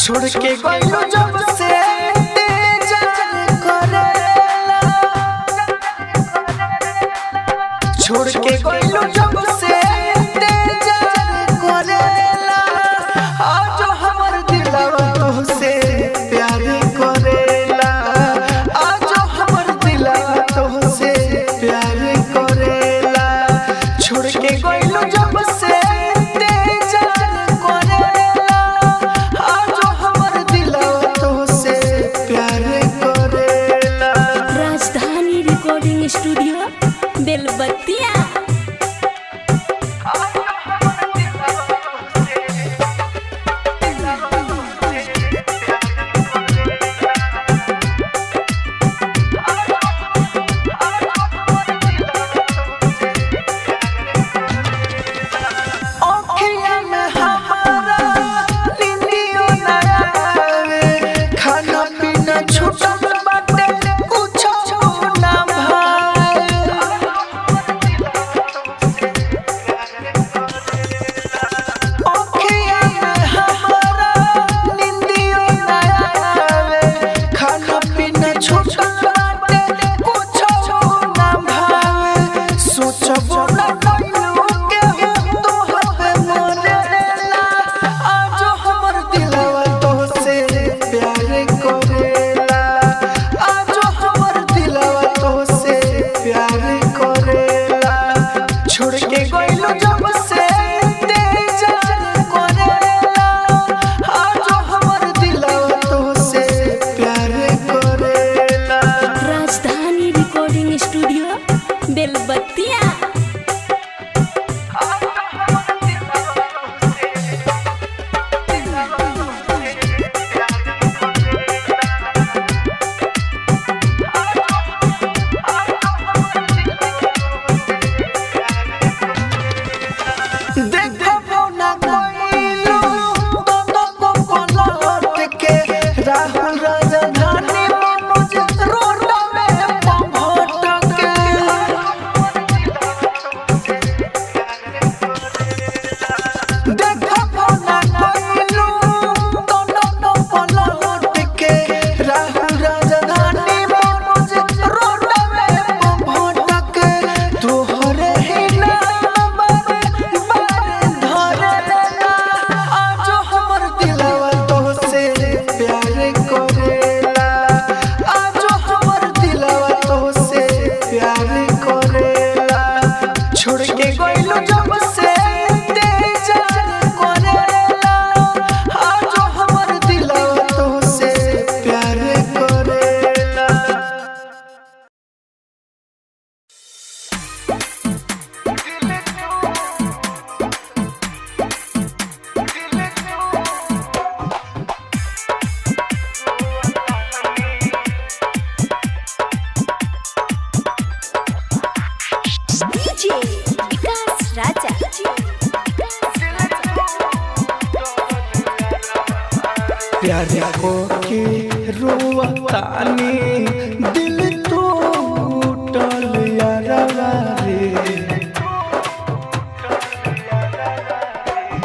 छोड़ के गइलो जब से तेजाब करेला, छोड़ के गइलो जब से तेजाब करेला। आज हमर दिलवा तोहसे प्यार करेला, आज हमर दिलवा तोहसे प्यार करेला। छोड़ के गइलो जब से स्टूडियो बेलबत्तिया। प्यारे को के रोवतानी दिल टूटल यारवा रे।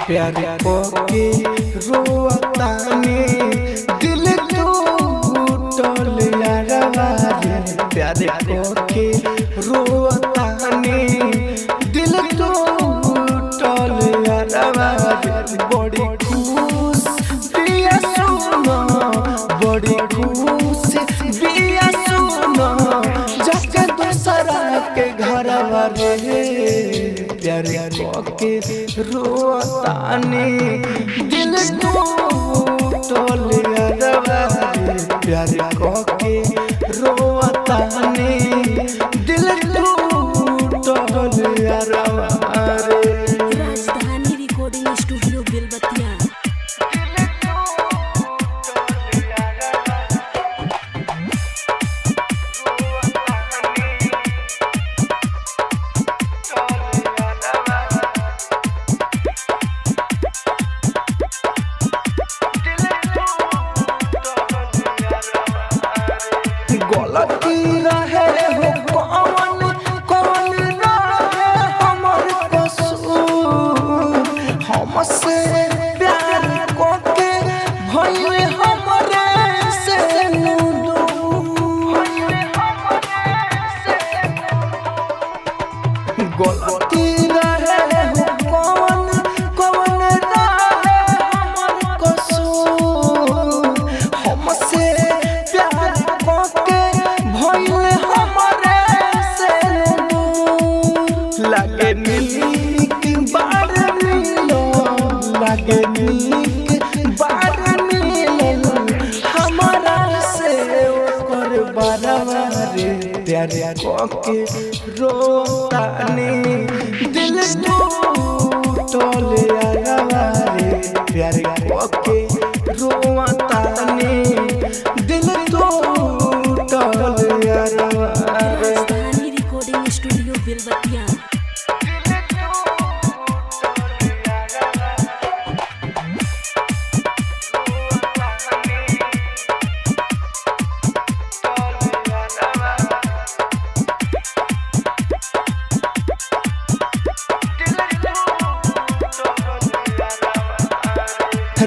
प्यारे को के रोवतानी दिल टूटल यारवा रे। प्यारे को के रोवतानी दिल टूटल यारवा रे। बड़ी खुश बिया सुनो, बड़ी खुश बिया सुनो जाके दूसरा के घरवा रे। प्यारे के रोतानी दिल टूटल यारवा रे। प्यारे के रोतानी दिल टूटल यारवा रे। राजधानी रिकॉर्डिंग स्टूडियो बेलबत्तिया। गलती रहे हो कौन कौन रहे हमर कसूर। हमसे प्यार को के भइल नीक बार मिलल हमारा से ओकर बरवा रे प्यार के रोतानी दिल टूटल यारवा रे प्यार के रोतानी दिल टूटल यारवा रे। राजधानी recording studio Belbatiya.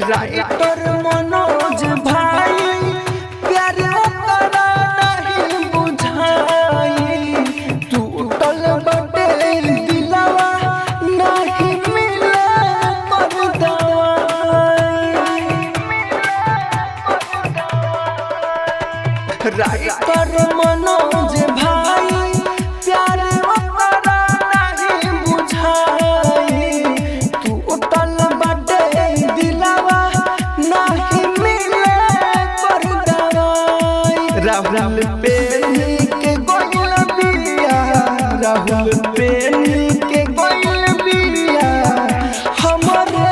Writer Manoj भाई प्यार ओकरा नहीं बुझाई टूटल बटे दिलवा नहीं मिले पर दवाई। राइटर मनोज भाई प्यार ओकरा नहीं बुझाई टूटल बटे दिलवा नहीं मिले पर दवाई। राहुल पेनी के गोइल बिया राहुल पेनी के गोइल बिया हमरे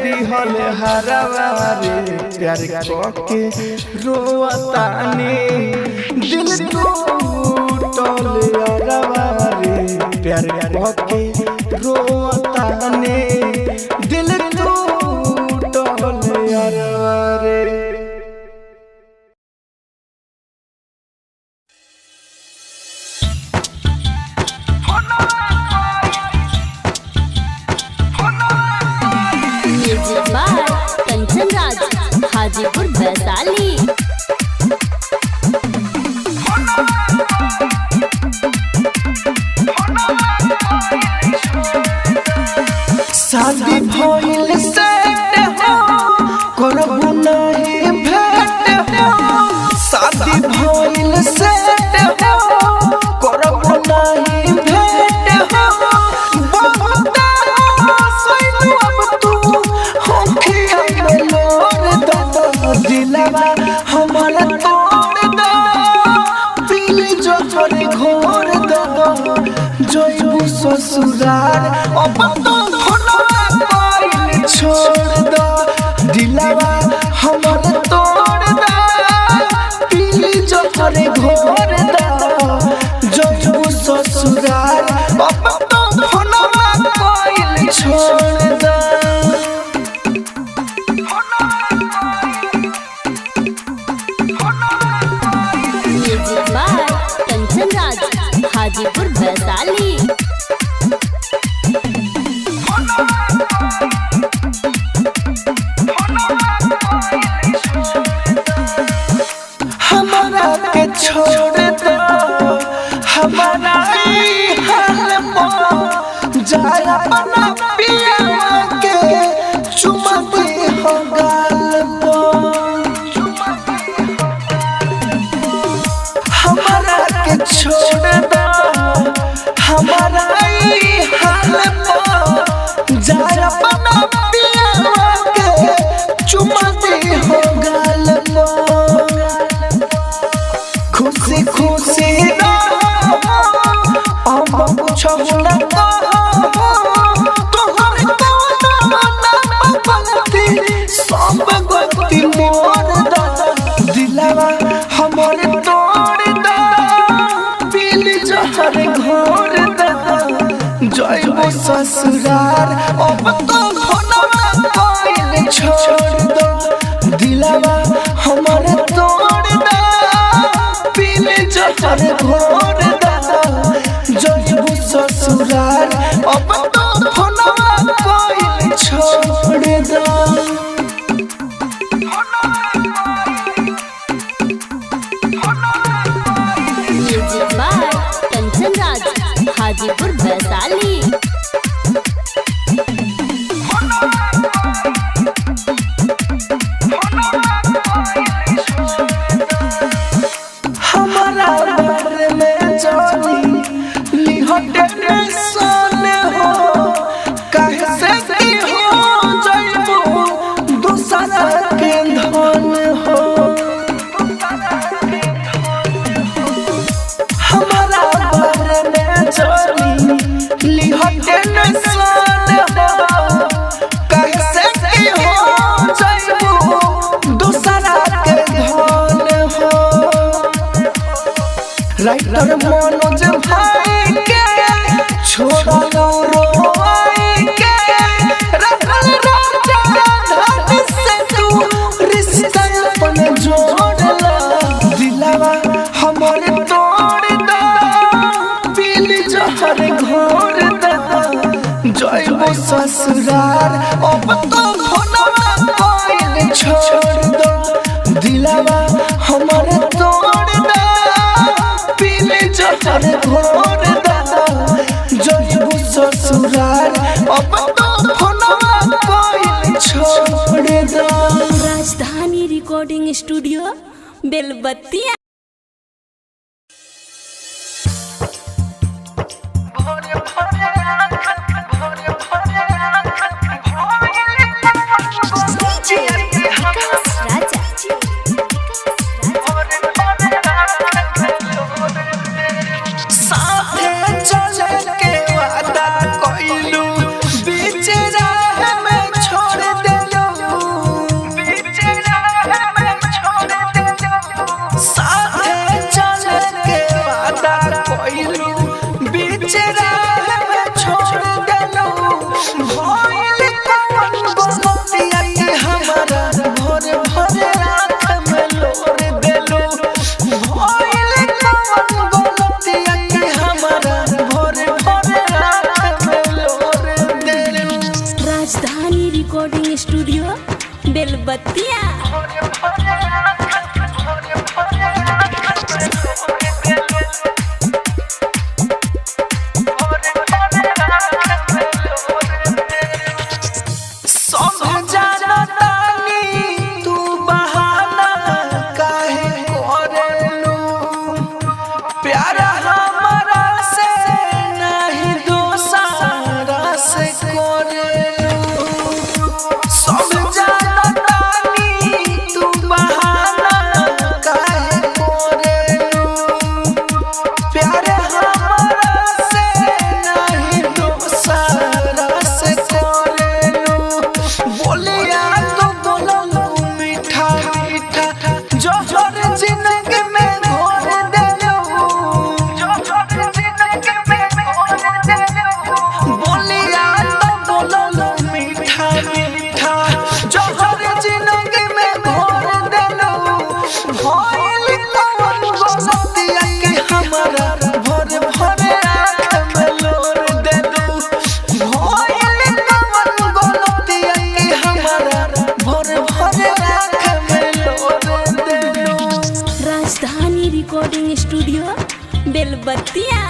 दिहल हरवा रे प्यार के रोतानी दिल टूटल यारवा रे प्यार के रोतानी दिल टूटल यारवा रे। Music by Kanchan Raj, Hajipur Vaishali. शादी भइल सेट हो करबू नहीं भेट हो शादी भइल सेट हो करबू नहीं भेट हो बहुत सैलू अब तू होखिया में लोर दो दिलवा हमर तोड़ दो दिल जो तोरे घोर दो जोइबू ससुराल अब तो छोड़ दो दिलवा हमर तोड़ दो पीली जो तोरे घोर दो जो ससुराल अब तो फोनवा कोइल छोड़ दो। Music by Kanchan Raj, Hajipur Vaishali. हमारा के छोड़ दो हमारा हाल पर जाय अपना पिया के चुमा दे हो गाल पर हमारा के छोड़ दो हमारा हाल पर जाय अपना पिया के चुमा दे हो गाल पर खुशी खुशी रहो अब कुछ न कहो तोहर कोनो ना गलती सब गलती मोर दो दिलवा हमर तोड़ दो दिल जहर घोर दो जइबो ससुराल अब तो फोनवा कोइल छोड़ दो दिलवा हमर तोड़ दो जहर घोर दो जइबू ससुराल अब तो फोनवा कोइल छोड़ दो। Music by Kanchan Raj, Hajipur Vaishali. Writer Manoj भाई के छोड़ा रोवाई के राहुल राजा धानी से तू रिश्ता अपन जोड़ला दिलवा हमारे तोड़ दा पील जहर घोर दा जइबो ससुरार अब तो फोनवा कोइल छोड़ दो दिलवा हमारे तोड़ दा पील जहर घोर दा जइबो ससुरार अब तो फोनवा कोइल छोड़ दो। राजधानी रिकॉर्डिंग स्टूडियो बेलबत्तिया। राजधानी रिकॉर्डिंग स्टूडियो बेलबत्तिया। राजधानी रिकॉर्डिंग स्टूडियो बेलबत्तिया।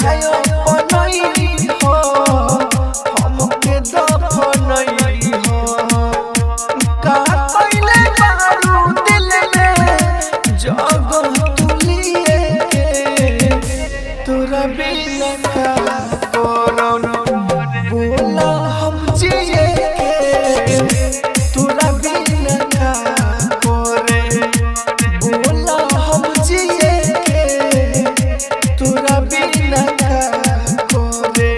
कायो बनई हो हमके दफनई हो का कइले बारू दिल में जगह तुलिए के तोरा बिना का करन बोला हम जिए के तोरा बिना का करे बोला हम जिए के तोरा बिना का करे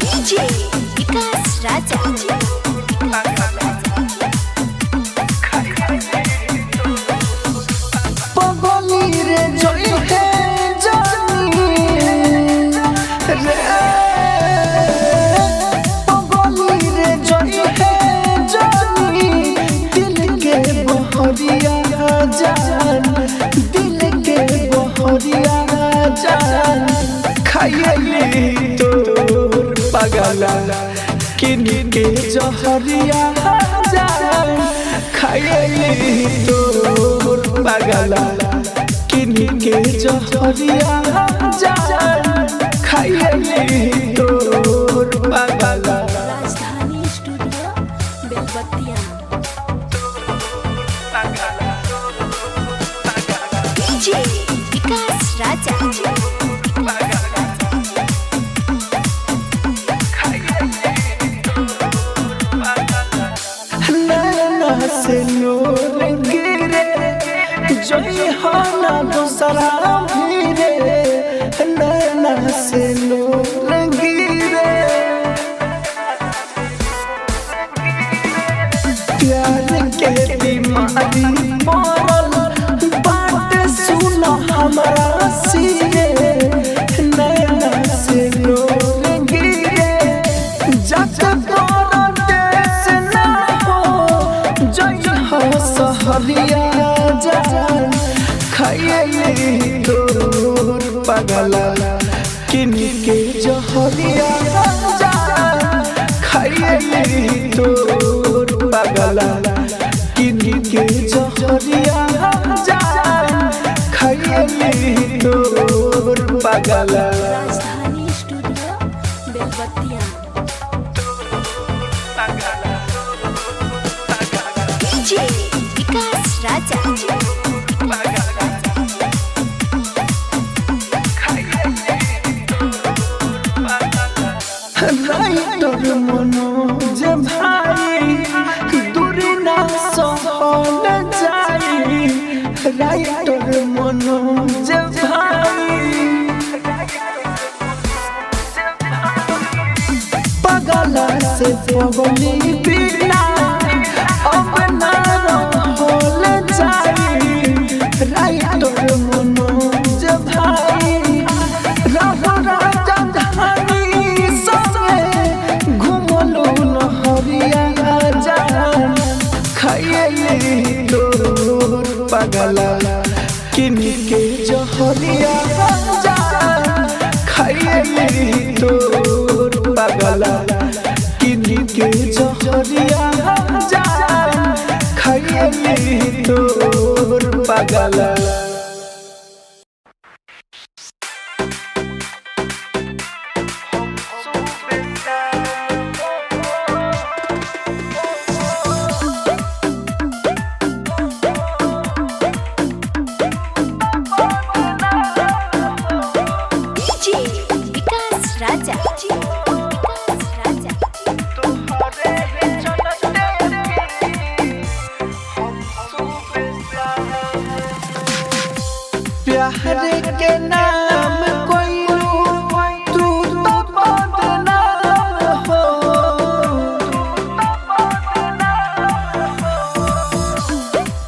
DJ विकास राजा पगली रे जोई है जानी रे पगली रे जोई है जानी दिल के बहरिया जान दिल के बहरिया जान खाइली तोर पगला किनी के जहरिया जान खाइली तोर पगला किनी के जहरिया जान खाइली तोर पगला राजधानी स्टूडियो बेलबत्तिया DJ विकास राजा नैना से नूर गिरे जोई हाना दूसरा भिरे नैना से नूर गिरे प्यार के बीमारी मरल बात सुन हमारा सिरे नैना से नूर गिरे जब तोर देश ना हो जय हो सहरिया जान खाइली तोर पगला किनी के जहरिया जान खाइली तोर पगला किनी के जहरिया जान खाइली तोर पगला राजधानी स्टूडियो बेलबत्तिया DJ विकास राजा राइटर मनोज भाई दूरी ना सहल जाई राइटर मनोज भाई पगला से पगली बिना अब ना रहल जाई राइटर मनोज भाई राहो राजा धानी संगे घुमलू नहरिया जान खाइली तोर पगला किनी के जहरिया जान खाइली तोर पगला किनी के जहरिया जान खाइली तोर पगला DJ विकास राजा प्यार के नाम कोई तू तो बदनाम हो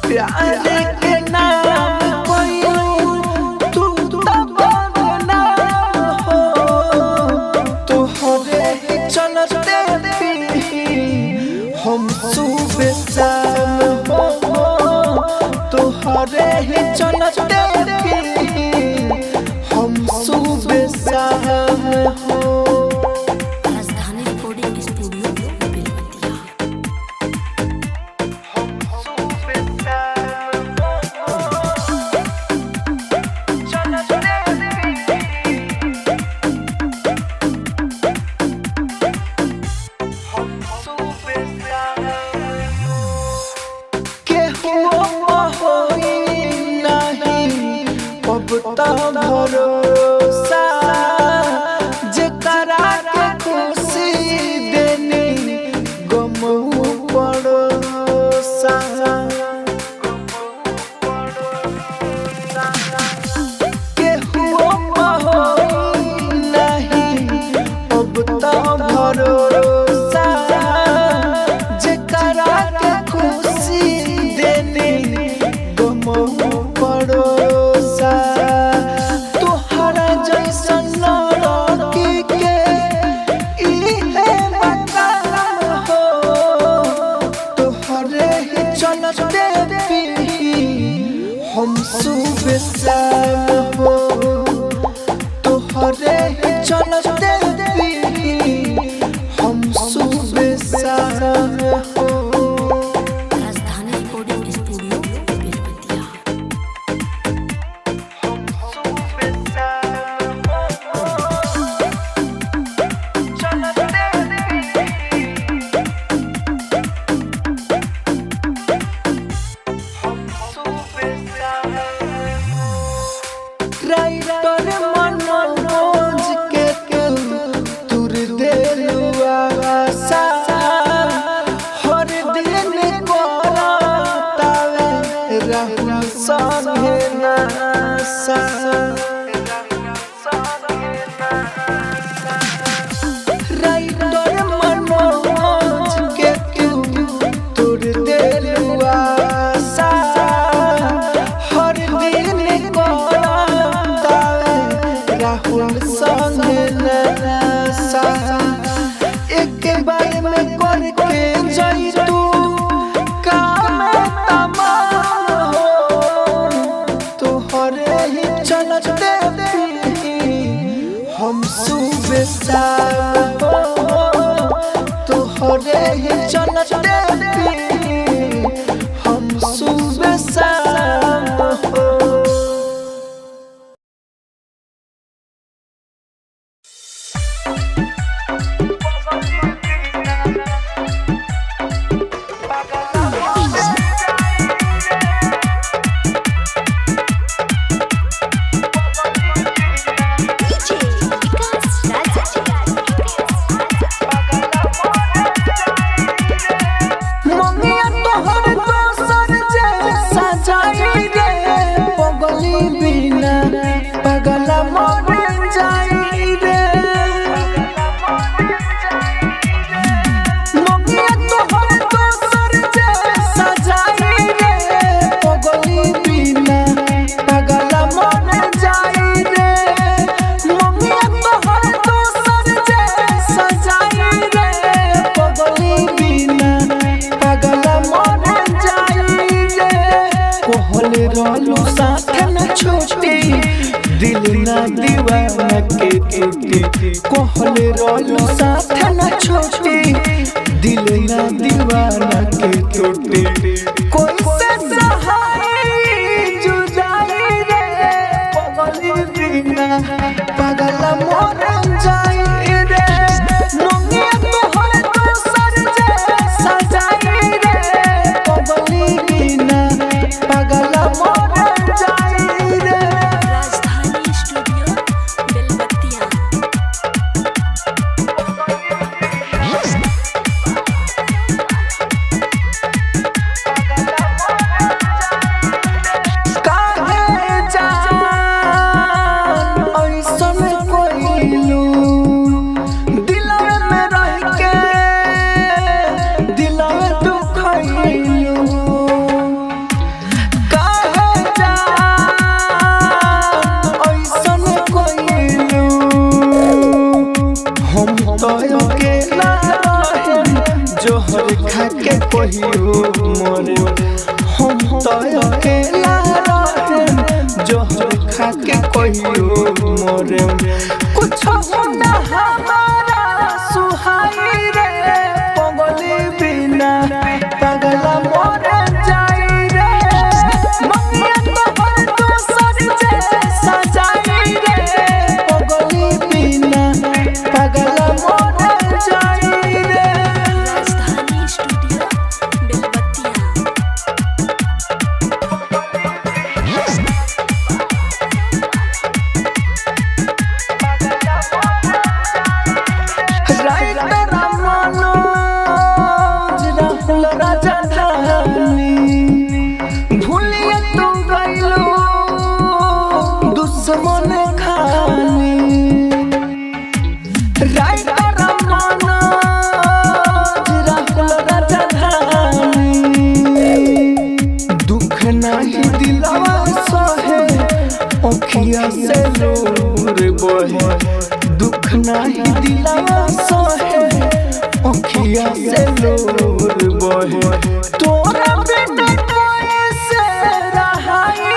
प्यार के नाम कोई तू तो बदनाम हो तोहरे चलते हम सुबह शाम हो तोहरे ही चलते हम सुबह शाम हो। राजधानी रिकॉर्डिंग स्टूडियो बेलवतिया। भरोसा जेकरा के खुशी देनी गमऊ पड़ोसा केहू नहीं अब तो भरोसा जेकरा के खुशी देनी गमऊ पड़ोसा। हम सुबह शाम हो तोहरे ही चलते हम सुबह शाम हो। राजधानी recording studio Belwatia. Writer Manoj के तुर देलुआ आशा हर दिन करतावे राहुल संगे नासा। राइटर मनोज के तुर देलुआ आशा हर दिन राहुल संगे नासा। एक बार में करके जाई तू काम तमाम हो तोहरे ही चलते हम सुबह शाम हो तोहरे ही चलते हम सुबह शाम हो। डीजे विकास राजा। मंगिया तोहर दोसर जैसा जाई रे पगली बिना पगला मर जाई रे। मंगिया तोहर दोसर जैसा जाई रे पगली बिना पगला मर जाई रे। मंगिया तोहर दोसर जैसा जाई रे पगली बिना पगला मर जाई रे। कोहले रहलू साथ न छोटी दिल ना दीवाना के टूटी। कोहले रहलू साथ न छोटी दिल ना दीवाना के टूटी। कोई से सहाय जुदाई रे पगली बिना पगला मर जाई रे। मंगिया तोहर दोसर जैसा जाई रे पगली बिना पगला मर जाई रे। राजधानी स्टूडियो बेलवतिया। जोहर खा के कहियो मोरे कुछ होना हमारा सुहाई रे पगली बिना पगला मोरे जाई रे मंगिया तोहर दोसर जैसा जाई रे पगली बिना पगला मोरे जाई रे। राजधानी स्टूडियो बेलबत्तिया। राइटर मनोज राहुल राजधानी भूलिए तू गइलो दुश्मन खानी राइटर मनोज राहुल राजधानी दुख नहीं दिलवा सहे ओखिया से नूर बहे दुख नहीं दिलवा सहे ओखिया से नूर बहे तोरा बिना कोई से रहाई